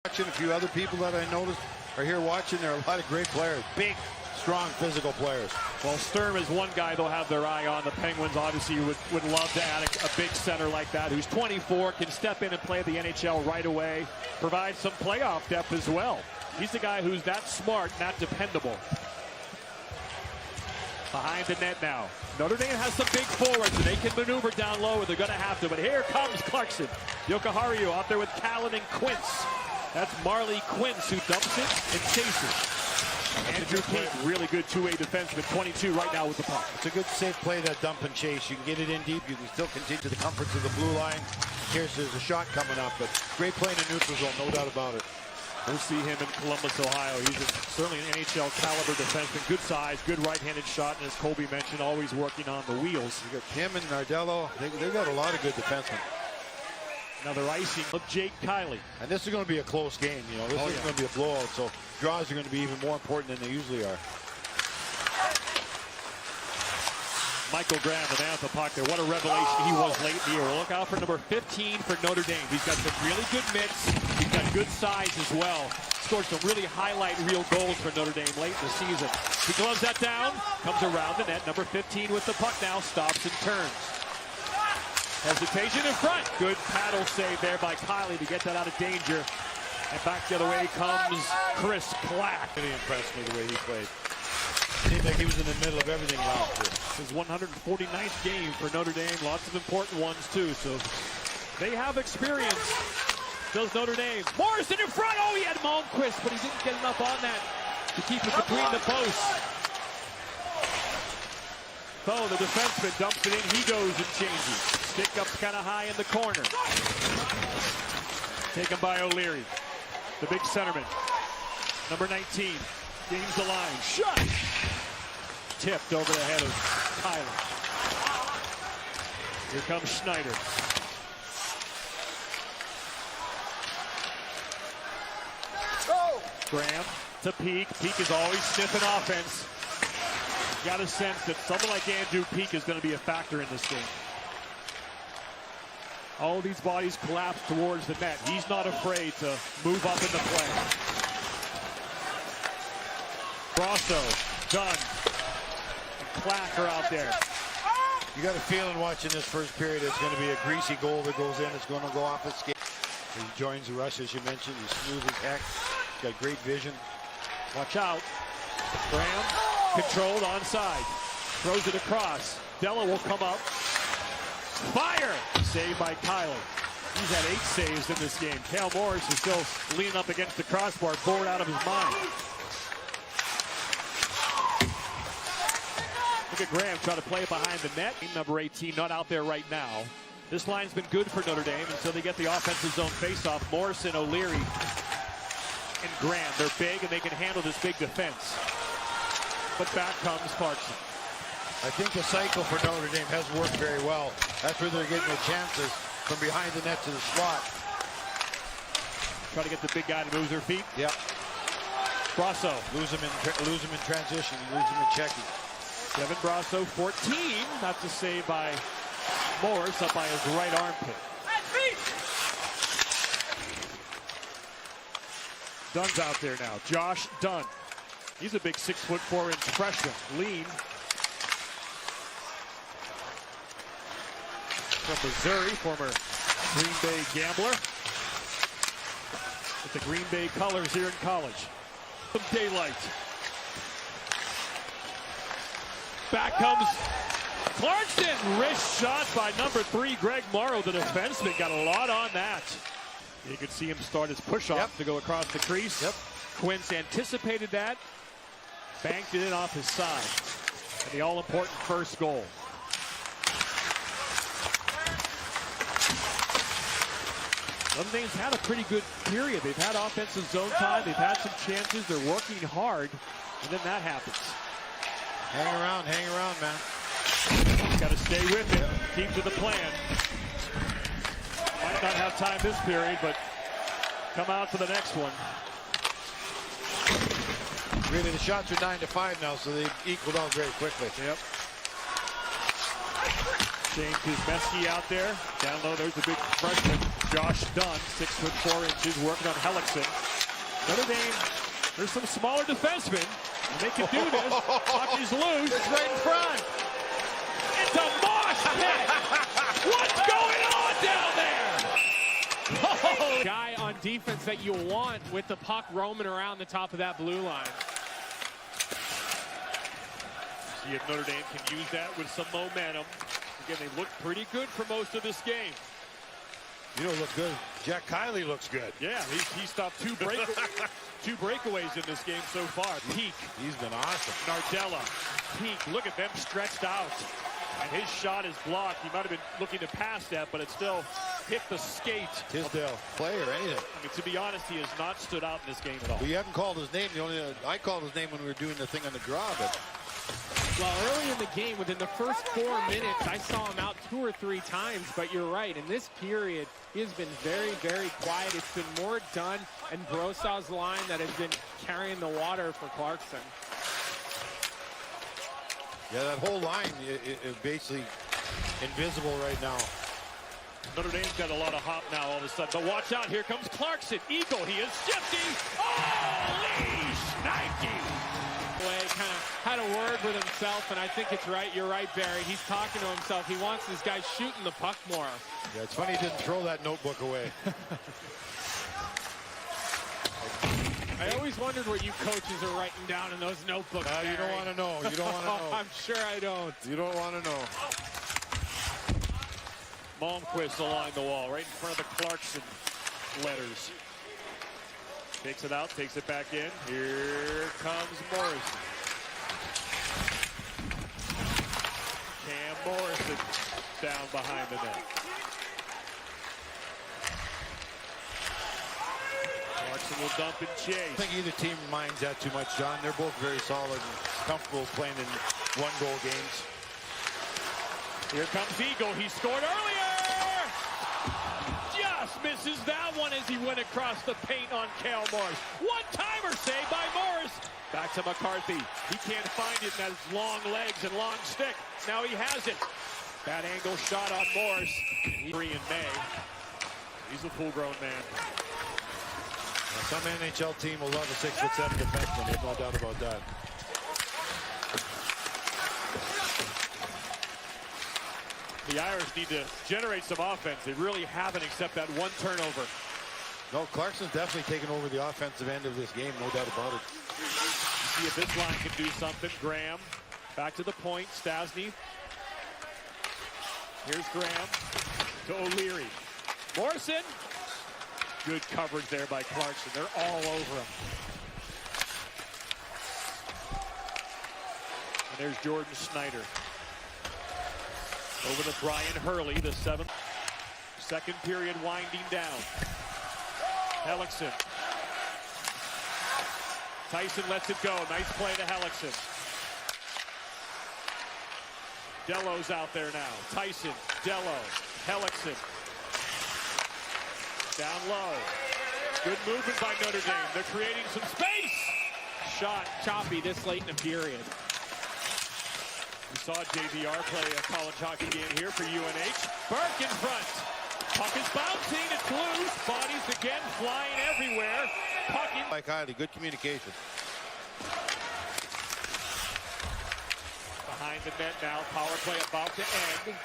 Watching a few other people that I noticed are here watching. There are a lot of great players, big, strong, physical players. Well, Sturm is one guy they'll have their eye on. The Penguins obviously would love to add a big center like that, who's 24, can step in and play the NHL right away, provide some playoff depth as well. He's the guy who's that smart and that dependable. Behind the net now. Notre Dame has some big forwards, and they can maneuver down low, and they're going to have to. But here comes Clarkson. Jokiharju out there with Callan and Quince. That's Marley Quince who dumps it and chases. Andrew King, really good two-way defenseman, 22 right now with the puck. It's a good safe play, that dump and chase. You can get it in deep. You can still continue to the comforts of the blue line. Here's there's a shot coming up, but great play in the neutral zone, no doubt about it. We'll see him in Columbus, Ohio. He's certainly an NHL caliber defenseman. Good size, good right-handed shot, and as Colby mentioned, always working on the wheels. You got him and Nardello. They've got a lot of good defensemen. Another icing of Jake Kiley. And this is going to be a close game. You know, this is going to be a blowout, so draws are going to be even more important than they usually are. Michael Graham, the man at the puck there. What a revelation he was late in the year. Look out for number 15 for Notre Dame. He's got some really good mitts. He's got good size as well. Scored some really highlight reel goals for Notre Dame late in the season. He gloves that down, comes around the net. Number 15 with the puck now, stops and turns. Hesitation in front. Good paddle save there by Kiley to get that out of danger. And back the other way comes Chris Clack. Really impressed me the way he played. Seemed like he was in the middle of everything last year. His 149th game for Notre Dame. Lots of important ones, too. So they have experience. Does Notre Dame. Morrison in front. Oh, he had Malmquist, but he didn't get enough on that to keep it between the posts. Oh, the defenseman dumps it in. He goes and changes. Stick up kind of high in the corner. Taken by O'Leary. The big centerman. Number 19. Gains the line. Shot! Tipped over the head of Tyler. Here comes Schneider. Graham to Peak. Peak is always sniffing offense. Got a sense that someone like Andrew Peak is going to be a factor in this game. All these bodies collapse towards the net. He's not afraid to move up in the play. Brasso, Dunn, and Clack are out there. You got a feeling watching this first period it's going to be a greasy goal that goes in. It's going to go off his skate. He joins the rush, as you mentioned. He's smooth as heck. He's got great vision. Watch out. Graham, controlled onside. Throws it across. Della will come up. Fire! Saved by Kiley. He's had 8 saves in this game. Cale Morris is still leaning up against the crossbar, bored out of his mind. Look at Graham trying to play it behind the net. Number 18 not out there right now. This line's been good for Notre Dame until they get the offensive zone faceoff. Morrison, O'Leary, and Graham. They're big and they can handle this big defense. But back comes Clarkson. I think the cycle for Notre Dame has worked very well. That's where they're getting their chances, from behind the net to the slot. Try to get the big guy to move their feet. Yep. Brasso. Lose him in transition. Lose him in checking. Kevin Brasso, 14. That's a save by Morris up by his right armpit. Dunn's out there now. Josh Dunn. He's a big 6'4" freshman. Lean. From Missouri, former Green Bay Gambler. With the Green Bay colors here in college. Some daylight. Back comes Clarkson. Wrist shot by number 3, Greg Morrow. The defenseman got a lot on that. You could see him start his push-off to go across the crease. Yep. Quince anticipated that. Banked it in off his side. And the all-important first goal. Notre Dame's had a pretty good period. They've had offensive zone time. They've had some chances. They're working hard. And then that happens. Hang around, man. Got to stay with it. Keep to the plan. Might not have time this period, but come out for the next one. Really, the shots are 9-5 now, so they've equaled out very quickly. Yep. St. Kuzmeski out there. Down low, there's the big freshman, Josh Dunn, 6'4", working on Hellickson. Notre Dame, there's some smaller defensemen. And they can do this. Puck is loose. It's right in front. It's a mosh pit. What's going on down there? Oh. Guy on defense that you want with the puck roaming around the top of that blue line. See if Notre Dame can use that with some momentum. Again, they look pretty good for most of this game. You don't look good. Jack Kiley looks good. Yeah, he stopped two breakaways in this game so far. Peak. He's been awesome. Nardella. Peak. Look at them stretched out. And his shot is blocked. He might have been looking to pass that, but it still hit the skate. Tisdale, play or anything. I mean, to be honest, he has not stood out in this game at all. Well, you haven't called his name. I called his name when we were doing the thing on the draw, but Well, early in the game, within the first 4 minutes, I saw him out 2 or 3 times, but you're right. In this period, he has been very, very quiet. It's been more Dunn and Brossard's line that has been carrying the water for Clarkson. yeah, that whole line is basically invisible right now. Notre Dame's got a lot of hop now all of a sudden. But watch out, here comes Clarkson. Eagle, he is shifty. Holy shnikey! Kind of had a word with himself, and I think it's right. You're right, Barry. He's talking to himself. He wants this guy shooting the puck more. Yeah, it's funny he didn't throw that notebook away. I always wondered what you coaches are writing down in those notebooks. You don't want to know. You don't want to know. I'm sure I don't. You don't want to know. Malmquist along the wall, right in front of the Clarkson letters. Takes it out, takes it back in. Here comes Morrison. Cam Morrison down behind the net. Clarkson will dump and chase. I think either team minds that too much, John. They're both very solid and comfortable playing in one-goal games. Here comes Eagle. He scored earlier. Just misses that one as he went across the paint on Cale Morris. One-timer save by Morris. Back to McCarthy. He can't find it in his long legs and long stick. Now he has it. That angle shot on Morris. He's free in May. He's a full-grown man. Now, some NHL team will love a 6'7" defenseman. There's no doubt about that. The Irish need to generate some offense. They really haven't except that one turnover. No, Clarkson's definitely taken over the offensive end of this game, no doubt about it. See if this line can do something. Graham back to the point. Stasny. Here's Graham to O'Leary. Morrison. Good coverage there by Clarkson. They're all over him. And there's Jordan Snyder. Over to Brian Hurley, the 7th. Second period winding down. Hellickson. Tyson lets it go. Nice play to Hellickson. Delo's out there now. Tyson, Delo, Hellickson. Down low. Good movement by Notre Dame. They're creating some space. Shot choppy this late in the period. We saw JVR play a college hockey game here for UNH. Burke in front. Puck is bouncing. It's loose. Bodies again flying everywhere. Puck in. Like Kiley, good communication. Behind the net now. Power play about to end.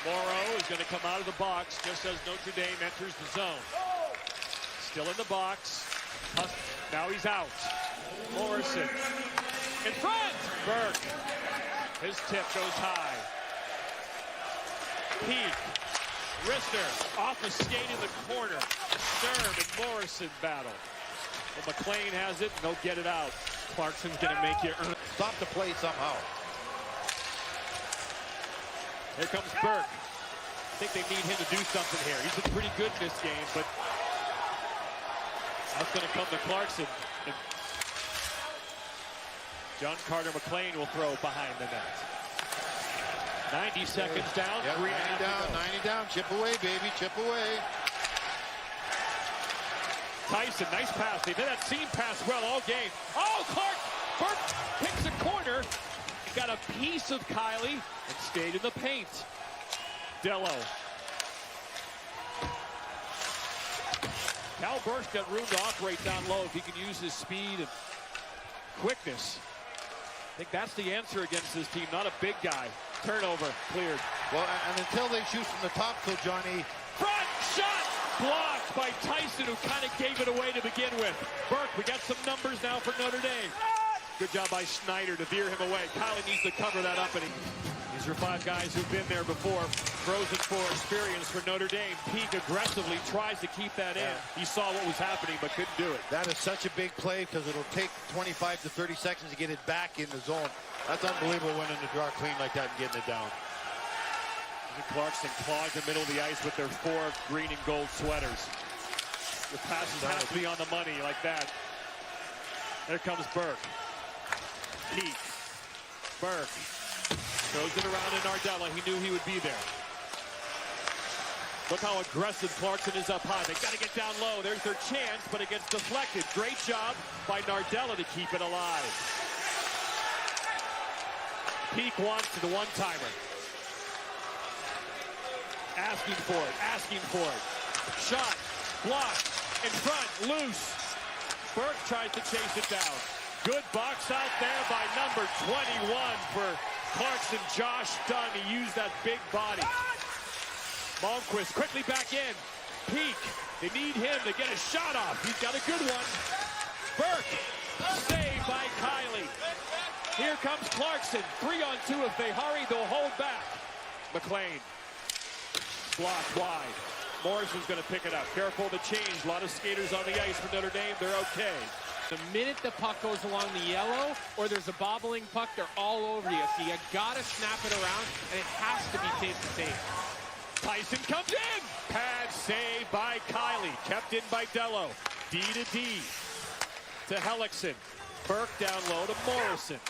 Morrow is going to come out of the box just as Notre Dame enters the zone. Still in the box. Now he's out. Morrison. In front. Burke. His tip goes high. Peak. Rister off a skate in the corner. Sturm and Morrison battle. Well, McLean has it, and they'll get it out. Clarkson's going to make you earn. Stop the play somehow. Here comes Burke. I think they need him to do something here. He's been pretty good in this game, but that's going to come to Clarkson. And John Carter McLean will throw behind the net. 90 seconds down. Yep, 90 down, 90 down. Chip away, baby, chip away. Tyson, nice pass. They did that seam pass well all game. Oh, Burke picks a corner. Got a piece of Kiley and stayed in the paint. Dello. Cal Burke's got room to operate down low if he can use his speed and quickness. I think that's the answer against this team, not a big guy. Turnover, cleared. Well, and until they shoot from the top, so Johnny. Front shot blocked by Tyson, who kind of gave it away to begin with. Burke, we got some numbers now for Notre Dame. Good job by Schneider to veer him away. Kylie needs to cover that up, and these are 5 guys who've been there before. Frozen for experience for Notre Dame. Peak aggressively tries to keep that in. He saw what was happening, but couldn't do it. That is such a big play because it'll take 25 to 30 seconds to get it back in the zone. That's unbelievable, winning the draw clean like that and getting it down. Clarkson clogged the middle of the ice with their 4 green and gold sweaters. The passes have to be on the money like that. There comes Burke. Peak. Burke throws it around in Nardella. He knew he would be there. Look how aggressive Clarkson is up high. They got to get down low. There's their chance, but it gets deflected. Great job by Nardella to keep it alive. Peak wants to the one-timer. Asking for it, asking for it. Shot, blocked, in front, loose. Burke tries to chase it down. Good box out there by number 21 for Clarkson. Josh Dunn, he used that big body. Malmquist quickly back in. Peak, they need him to get a shot off. He's got a good one. Burke, saved by Kylie. Here comes Clarkson. 3-on-2. If they hurry, they'll hold back. McLean. Blocked wide. Morrison's going to pick it up. Careful to change. A lot of skaters on the ice for Notre Dame. They're okay. The minute the puck goes along the yellow or there's a bobbling puck, they're all over you. So you got to snap it around, and it has to be safe. Tyson comes in. Pad save by Kylie. Kept in by Dello. D to D to Hellickson. Burke down low to Morrison.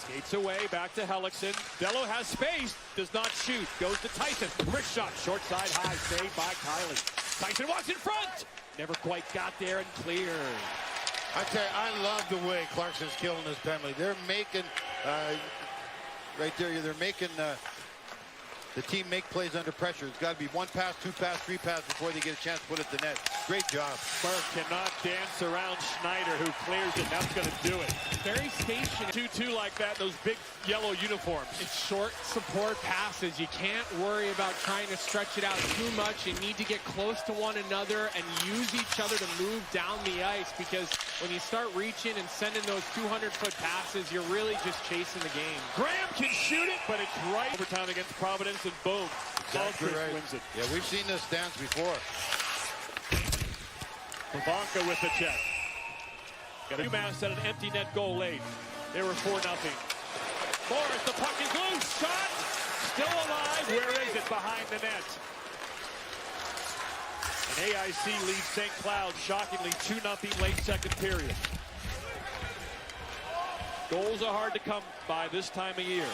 Skates away, back to Hellickson. Dello has space, does not shoot. Goes to Tyson. Wrist shot, short side high, saved by Kylie. Tyson walks in front. Never quite got there and cleared. I tell you, I love the way Clarkson's killing this penalty. They're making, right there, they're making the team make plays under pressure. It's got to be 1 pass, 2 pass, 3 pass before they get a chance to put it to net. Great job. Burke cannot dance around Schneider, who clears it. That's going to do it. Very stationary. 2-2 like that, those big yellow uniforms. It's short support passes. You can't worry about trying to stretch it out too much. You need to get close to one another and use each other to move down the ice, because when you start reaching and sending those 200-foot passes, you're really just chasing the game. Graham can shoot it, but it's right. Overtime against Providence, and boom. Exactly right. Wins it. Yeah, we've seen this dance before. Pavanka with the check. Got a UMass at an empty net goal late. They were 4-0. Morris, the puck is loose. Shot. Still alive. Where is it? Behind the net. And AIC leads St. Cloud shockingly 2-0 late second period. Goals are hard to come by this time of year.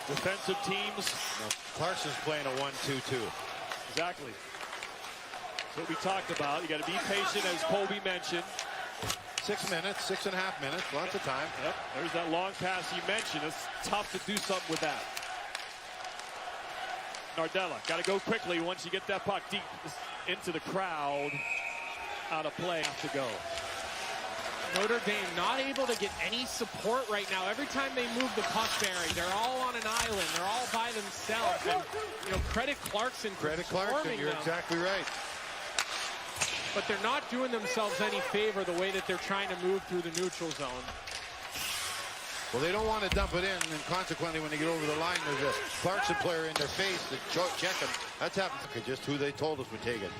Defensive teams. Now, Clarkson's playing a 1-2-2. Exactly. That's what we talked about. You got to be patient, as Colby mentioned. 6 minutes, 6.5 minutes, lots of time. Yep, there's that long pass you mentioned. It's tough to do something with that. Nardella, got to go quickly once you get that puck deep into the crowd. Out of play, have to go. Notre Dame not able to get any support right now. Every time they move the puck, Barry, they're all on an island. They're all by themselves. And, you know, credit Clarkson for Clarkson, you're them. exactly right. But they're not doing themselves any favor the way that they're trying to move through the neutral zone. Well, they don't want to dump it in, and consequently, when they get over the line, there's a Clarkson player in their face to check them. That's happened. Just who they told us would take it.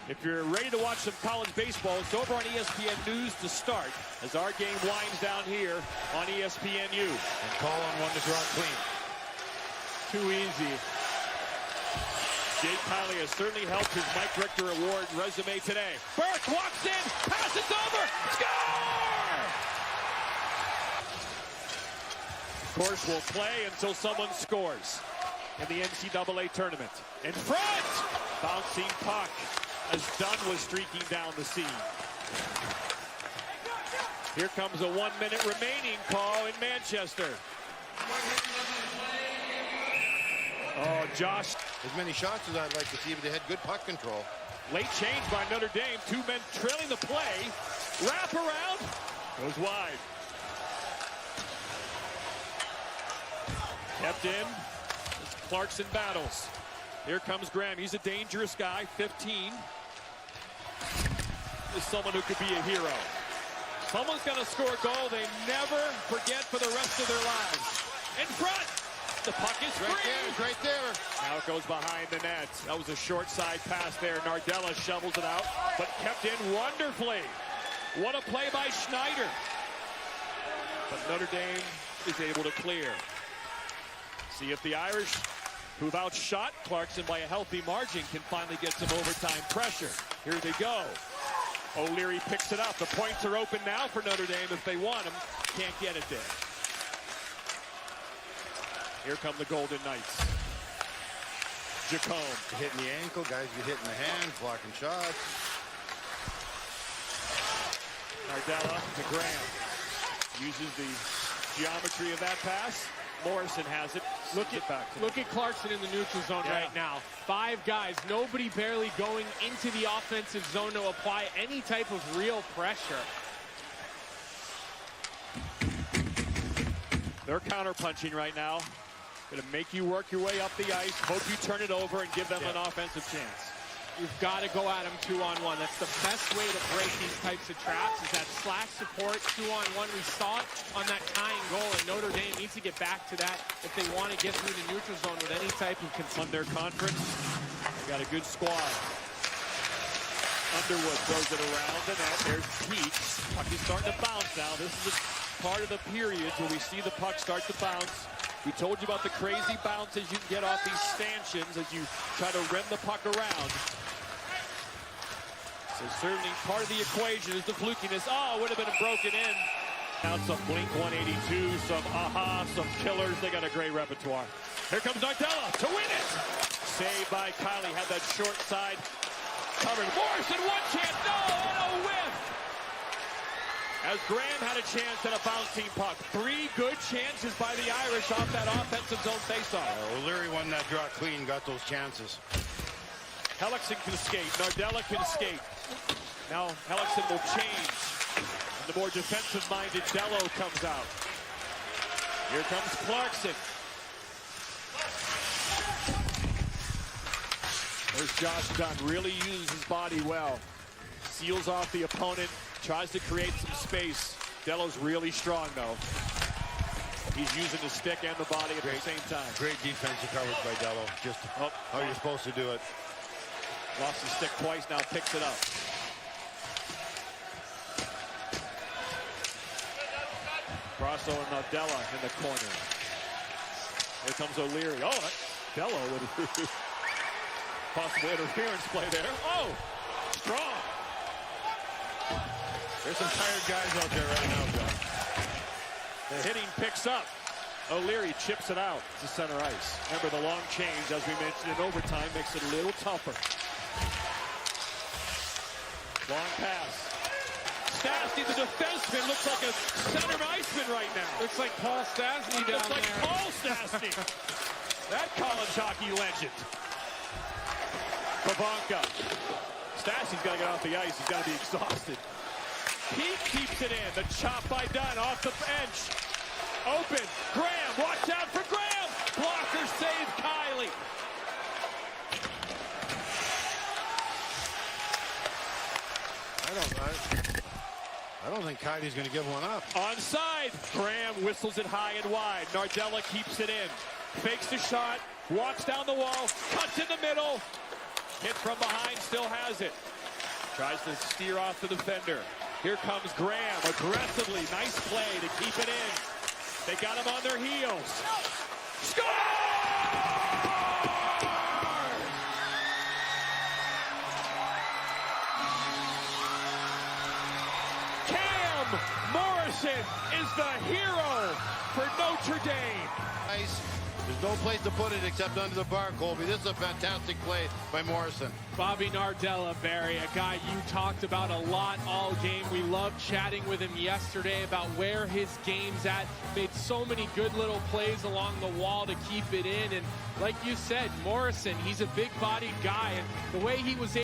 If you're ready to watch some college baseball, it's over on ESPN News to start as our game winds down here on ESPNU. And Colin won the draw clean. Too easy. Jake Kylie has certainly helped his Mike Richter Award resume today. Burke walks in, passes over, score! Of course, we'll play until someone scores in the NCAA tournament. In front! Bouncing puck as Dunn was streaking down the scene. Here comes a 1 minute remaining call in Manchester. Oh, Josh. As many shots as I'd like to see, but they had good puck control. Late change by Notre Dame. 2 men trailing the play. Wrap around. Goes wide. Kept in. As Clarkson battles. Here comes Graham. He's a dangerous guy. 15. Is someone who could be a hero. Someone's going to score a goal they never forget for the rest of their lives. In front. The puck is free. Right there, it's right there. Now it goes behind the net. That was a short side pass there. Nardella shovels it out, but kept in wonderfully. What a play by Schneider. But Notre Dame is able to clear. See if the Irish, who've outshot Clarkson by a healthy margin, can finally get some overtime pressure. Here they go. O'Leary picks it up. The points are open now for Notre Dame if they want them. Can't get it there. Here come the Golden Knights. Jacome. Hitting the ankle, guys get hit in the hand, blocking shots. Nardella to Graham. Uses the geometry of that pass. Morrison has it. Look at Clarkson in the neutral zone right now. 5 guys, nobody barely going into the offensive zone to apply any type of real pressure. They're counter-punching right now. Going to make you work your way up the ice. Hope you turn it over and give them an offensive chance. You've got to go at them 2-on-1. That's the best way to break these types of traps is that slash support 2-on-1. We saw it on that tying goal, and Notre Dame needs to get back to that if they want to get through the neutral zone with any type of on their conference. They got a good squad. Underwood throws it around the net. There's Peaks. Puck is starting to bounce now. This is a part of the period where we see the puck start to bounce. We told you about the crazy bounces you can get off these stanchions as you try to rim the puck around. So certainly part of the equation is the flukiness. Oh, it would have been broken in. Now some Blink 182, some Aha, some Killers. They got a great repertoire. Here comes Nardella to win it. Saved by Kylie. Had that short side covered. Morrison, one chance. No, and a whiff. As Graham had a chance at a bouncing puck. 3 good chances by the Irish off that offensive zone faceoff. O'Leary won that draw clean, got those chances. Hellickson can skate. Nardella can skate. Now Hellickson will change. And the more defensive-minded Dello comes out. Here comes Clarkson. There's Josh Dunn. Really uses his body well. Seals off the opponent. Tries to create some space. Dello's really strong, though. He's using the stick and the body at the same time. Great defensive coverage by Dello. Just how you're supposed to do it. Lost the stick twice, now picks it up. Brasso and Nardella in the corner. Here comes O'Leary. Oh, Dello with possible interference play there. Oh, strong. There's some tired guys out there right now, John. The hitting picks up. O'Leary chips it out to center ice. Remember, the long change, as we mentioned in overtime, makes it a little tougher. Long pass. Stastny, the defenseman, looks like a center iceman right now. Looks like Paul Stastny down looks like there. Paul Stastny. That college hockey legend. Pavanka. Stastny's got to get off the ice. He's got to be exhausted. He keeps it in. The chop by Dunn off the bench. Open. Graham. Watch out for Graham. Blocker save Kylie. I don't think Kylie's going to give one up. Onside. Graham whistles it high and wide. Nardella keeps it in. Fakes the shot. Walks down the wall. Cuts in the middle. Hit from behind. Still has it. Tries to steer off the defender. Here comes Graham aggressively. Nice play to keep it in. They got him on their heels. Score! Morrison is the hero for Notre Dame. Nice There's no place to put it except under the bar, Colby. This is a fantastic play by Morrison. Bobby Nardella, Barry, a guy you talked about a lot all game. We loved chatting with him yesterday about where his game's at. Made so many good little plays along the wall to keep it in. And like you said, Morrison, he's a big-bodied guy. And the way he was able